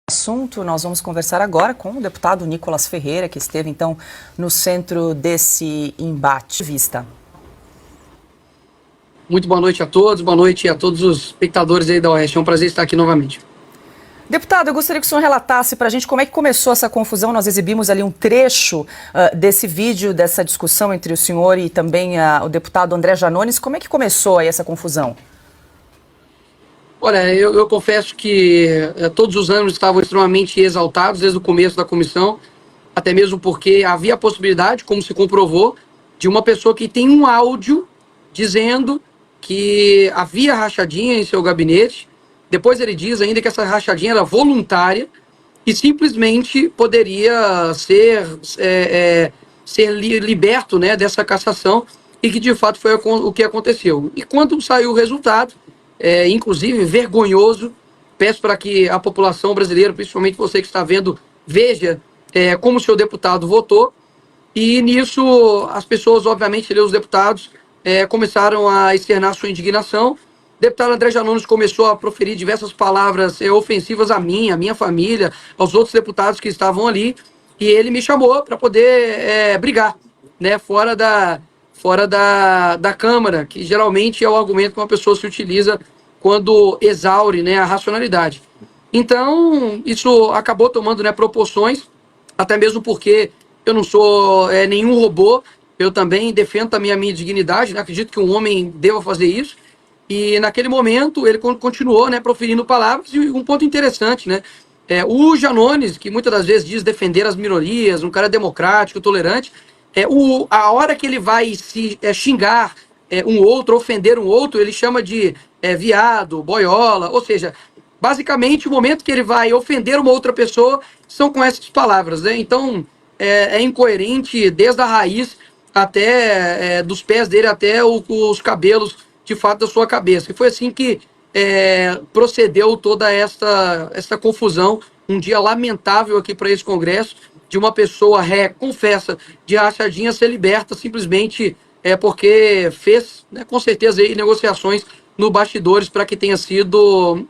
Assunto, nós vamos conversar agora com o deputado Nicolas Ferreira, que esteve então no centro desse embate. Vista. Muito boa noite a todos, boa noite a todos os espectadores aí da Oeste. É um prazer estar aqui novamente. Deputado, eu gostaria que o senhor relatasse para a gente como é que começou essa confusão. Nós exibimos ali um trecho desse vídeo, dessa discussão entre o senhor e também o deputado André Janones. Como é que começou aí essa confusão? Olha, eu confesso que todos os ânimos estavam extremamente exaltados desde o começo da comissão, até mesmo porque havia a possibilidade, como se comprovou, de uma pessoa que tem um áudio dizendo que havia rachadinha em seu gabinete. Depois ele diz ainda que essa rachadinha era voluntária e simplesmente poderia ser liberto, né, dessa cassação, e que de fato foi o que aconteceu. E quando saiu o resultado, inclusive vergonhoso, peço para que a população brasileira, principalmente você que está vendo, veja como o seu deputado votou, e nisso as pessoas, obviamente, os deputados, começaram a externar sua indignação. O deputado André Janones começou a proferir diversas palavras ofensivas a mim, à minha família, aos outros deputados que estavam ali, e ele me chamou para poder brigar, né, fora da Câmara, que geralmente é o argumento que uma pessoa se utiliza quando exaure, né, a racionalidade. Então, isso acabou tomando, né, proporções, até mesmo porque eu não sou nenhum robô, eu também defendo a minha dignidade, né, acredito que um homem deva fazer isso, e naquele momento ele continuou, né, proferindo palavras, e um ponto interessante, né, o Janones, que muitas das vezes diz defender as minorias, um cara democrático, tolerante, a hora que ele vai se xingar um outro, ofender um outro, ele chama de viado, boiola, ou seja, basicamente o momento que ele vai ofender uma outra pessoa são com essas palavras, né? Então é incoerente desde a raiz até dos pés dele até os cabelos de fato da sua cabeça. E foi assim que procedeu toda esta confusão, um dia lamentável aqui para esse Congresso, de uma pessoa confessa de rachadinha ser liberta simplesmente porque fez, né, com certeza, aí, negociações no bastidores para que tenha sido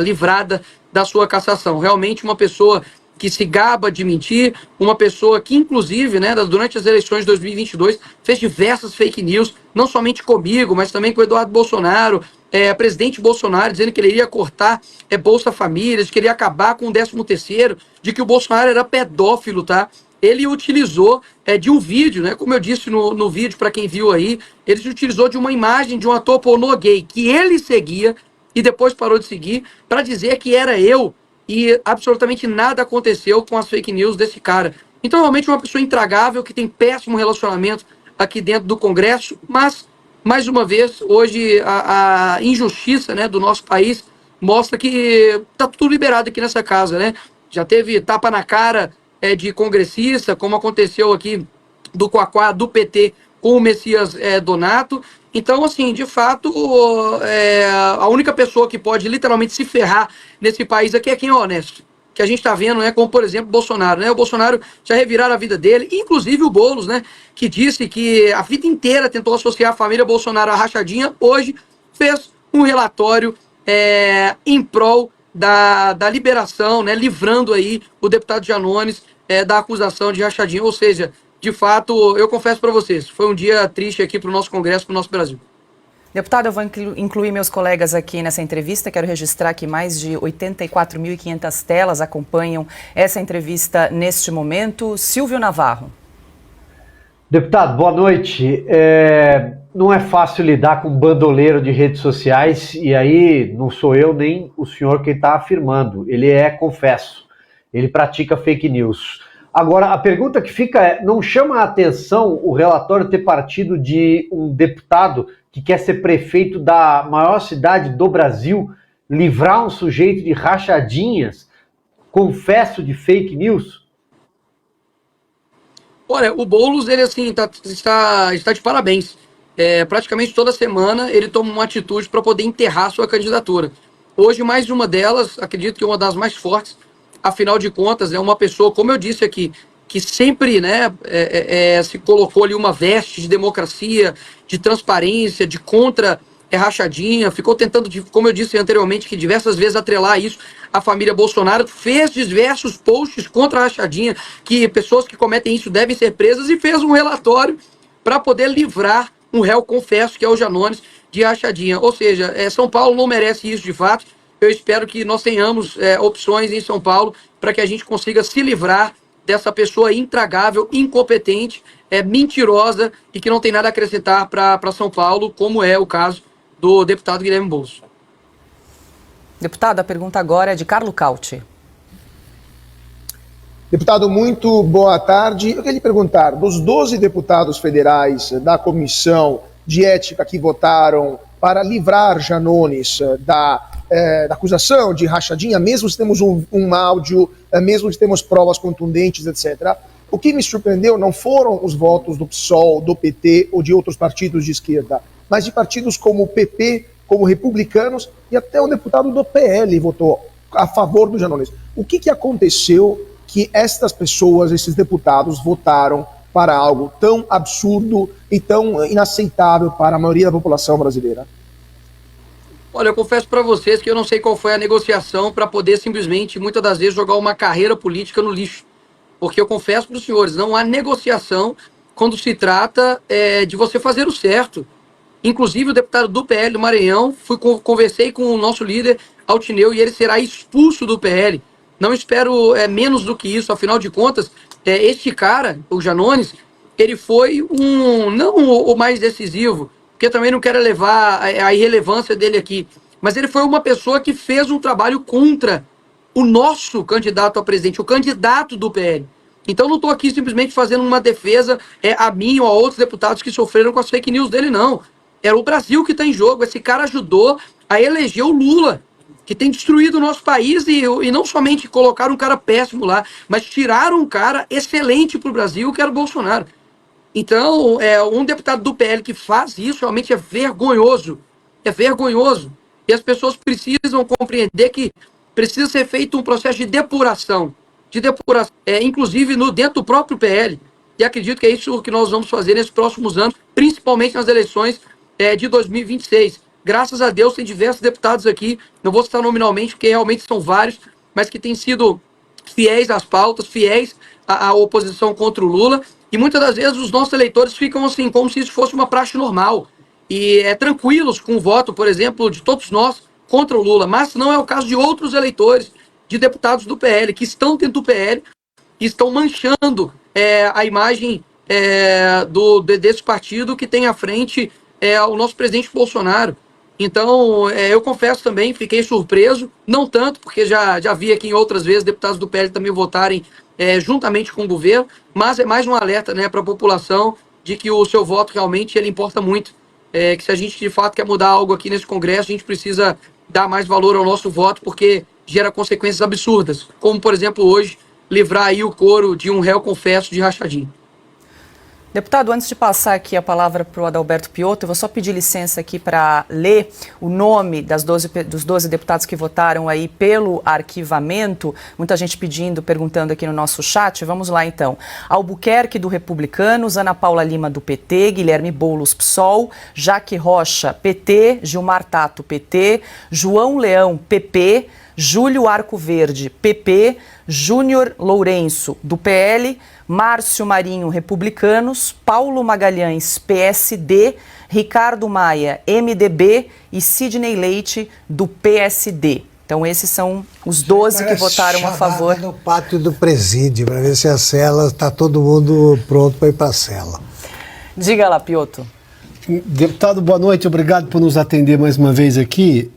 livrada da sua cassação. Realmente uma pessoa que se gaba de mentir, uma pessoa que, inclusive, né, durante as eleições de 2022, fez diversas fake news, não somente comigo, mas também com o Eduardo Bolsonaro, presidente Bolsonaro, dizendo que ele iria cortar Bolsa Família, que ele ia acabar com o 13º, de que o Bolsonaro era pedófilo, tá? Ele utilizou de um vídeo, né? Como eu disse no vídeo, para quem viu aí, ele se utilizou de uma imagem de um ator pornô gay que ele seguia e depois parou de seguir, para dizer que era eu, e absolutamente nada aconteceu com as fake news desse cara. Então, realmente, uma pessoa intragável, que tem péssimo relacionamento aqui dentro do Congresso, mas, mais uma vez, hoje a injustiça, né, do nosso país mostra que está tudo liberado aqui nessa casa, né? Já teve tapa na cara de congressista, como aconteceu aqui do Quaquá, do PT, com o Messias Donato. Então, assim, de fato, a única pessoa que pode literalmente se ferrar nesse país aqui é quem é honesto. Que a gente está vendo, né, como, por exemplo, Bolsonaro, né? O Bolsonaro já reviraram a vida dele, inclusive o Boulos, né, que disse que a vida inteira tentou associar a família Bolsonaro à rachadinha, hoje fez um relatório em prol da liberação, né, livrando aí o deputado Janones da acusação de rachadinha. Ou seja, de fato, eu confesso para vocês, foi um dia triste aqui para o nosso Congresso, para o nosso Brasil. Deputado, eu vou incluir meus colegas aqui nessa entrevista. Quero registrar que mais de 84.500 telas acompanham essa entrevista neste momento. Silvio Navarro. Deputado, boa noite. Não é fácil lidar com um bandoleiro de redes sociais, e aí não sou eu nem o senhor que está afirmando. Ele confesso, ele pratica fake news. Agora, a pergunta que fica não chama a atenção o relatório ter partido de um deputado que quer ser prefeito da maior cidade do Brasil, livrar um sujeito de rachadinhas, confesso, de fake news? Olha, o Boulos, ele assim, está de parabéns. Praticamente toda semana ele toma uma atitude para poder enterrar sua candidatura. Hoje, mais uma delas, acredito que uma das mais fortes, afinal de contas, é uma pessoa, como eu disse aqui, que sempre, né, se colocou ali uma veste de democracia, de transparência, de contra rachadinha, ficou tentando, como eu disse anteriormente, que diversas vezes atrelar isso à família Bolsonaro, fez diversos posts contra a rachadinha, que pessoas que cometem isso devem ser presas, e fez um relatório para poder livrar um réu confesso, que é o Janones, de rachadinha. Ou seja, São Paulo não merece isso de fato. Eu espero que nós tenhamos opções em São Paulo para que a gente consiga se livrar dessa pessoa intragável, incompetente, mentirosa e que não tem nada a acrescentar para São Paulo, como é o caso do deputado Guilherme Boulos. Deputado, a pergunta agora é de Carlo Cauti. Deputado, muito boa tarde. Eu queria lhe perguntar, dos 12 deputados federais da Comissão de Ética que votaram para livrar Janones da acusação de rachadinha, mesmo se temos um áudio, mesmo se temos provas contundentes, etc., o que me surpreendeu não foram os votos do PSOL, do PT ou de outros partidos de esquerda, mas de partidos como o PP, como Republicanos, e até o deputado do PL votou a favor do Janones. O que aconteceu que estas pessoas, esses deputados, votaram para algo tão absurdo e tão inaceitável para a maioria da população brasileira? Olha, eu confesso para vocês que eu não sei qual foi a negociação para poder simplesmente, muitas das vezes, jogar uma carreira política no lixo. Porque eu confesso para os senhores, não há negociação quando se trata de você fazer o certo. Inclusive, o deputado do PL do Maranhão, conversei com o nosso líder, Altineu, e ele será expulso do PL. Não espero menos do que isso, afinal de contas, este cara, o Janones, ele foi não o mais decisivo, porque também não quero levar a irrelevância dele aqui, mas ele foi uma pessoa que fez um trabalho contra o nosso candidato a presidente, o candidato do PL. Então não estou aqui simplesmente fazendo uma defesa a mim ou a outros deputados que sofreram com as fake news dele, não. Era o Brasil que está em jogo. Esse cara ajudou a eleger o Lula, que tem destruído o nosso país, e não somente colocaram um cara péssimo lá, mas tiraram um cara excelente para o Brasil, que era o Bolsonaro. Então, um deputado do PL que faz isso realmente é vergonhoso. É vergonhoso. E as pessoas precisam compreender que precisa ser feito um processo de depuração, inclusive dentro do próprio PL. E acredito que é isso que nós vamos fazer nesses próximos anos, principalmente nas eleições de 2026. Graças a Deus, tem diversos deputados aqui, não vou citar nominalmente, porque realmente são vários, mas que têm sido fiéis às pautas, fiéis à oposição contra o Lula, e muitas das vezes os nossos eleitores ficam assim, como se isso fosse uma praxe normal, e tranquilos com o voto, por exemplo, de todos nós contra o Lula, mas não é o caso de outros eleitores, de deputados do PL, que estão dentro do PL e estão manchando a imagem desse partido que tem à frente o nosso presidente Bolsonaro. Então, eu confesso também, fiquei surpreso, não tanto, porque já vi aqui em outras vezes deputados do PL também votarem juntamente com o governo, mas é mais um alerta, né, para a população de que o seu voto realmente ele importa muito. Que se a gente de fato quer mudar algo aqui nesse Congresso, a gente precisa dar mais valor ao nosso voto, porque gera consequências absurdas, como, por exemplo, hoje, livrar aí o couro de um réu confesso de rachadinha. Deputado, antes de passar aqui a palavra para o Adalberto Piotto, eu vou só pedir licença aqui para ler o nome dos 12 deputados que votaram aí pelo arquivamento. Muita gente perguntando aqui no nosso chat. Vamos lá, então. Albuquerque, do Republicanos, Ana Paula Lima, do PT, Guilherme Boulos, PSOL, Jaque Rocha, PT, Gilmar Tato, PT, João Leão, PP, Júlio Arco Verde, PP, Júnior Lourenço, do PL, Márcio Marinho, Republicanos, Paulo Magalhães, PSD, Ricardo Maia, MDB e Sidney Leite, do PSD. Então esses são os 12 que votaram a favor. No pátio do presídio, para ver se a cela, está todo mundo pronto para ir para a cela. Diga lá, Piotto. Deputado, boa noite, obrigado por nos atender mais uma vez aqui.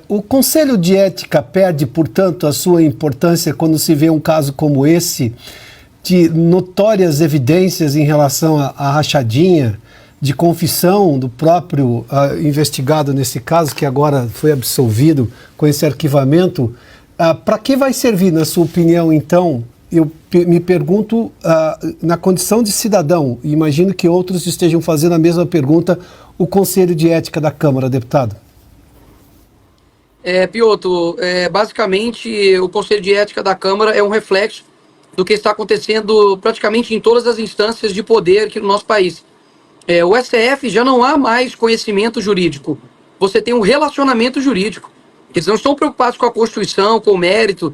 O Conselho de Ética perde, portanto, a sua importância quando se vê um caso como esse, de notórias evidências em relação à rachadinha, de confissão do próprio investigado nesse caso, que agora foi absolvido com esse arquivamento. Para que vai servir, na sua opinião, então? Eu me pergunto, na condição de cidadão, e imagino que outros estejam fazendo a mesma pergunta, o Conselho de Ética da Câmara, deputado. Piotto, basicamente o Conselho de Ética da Câmara é um reflexo do que está acontecendo praticamente em todas as instâncias de poder aqui no nosso país. O STF já não há mais conhecimento jurídico. você tem um relacionamento jurídico. Eles não estão preocupados com a Constituição, com o mérito.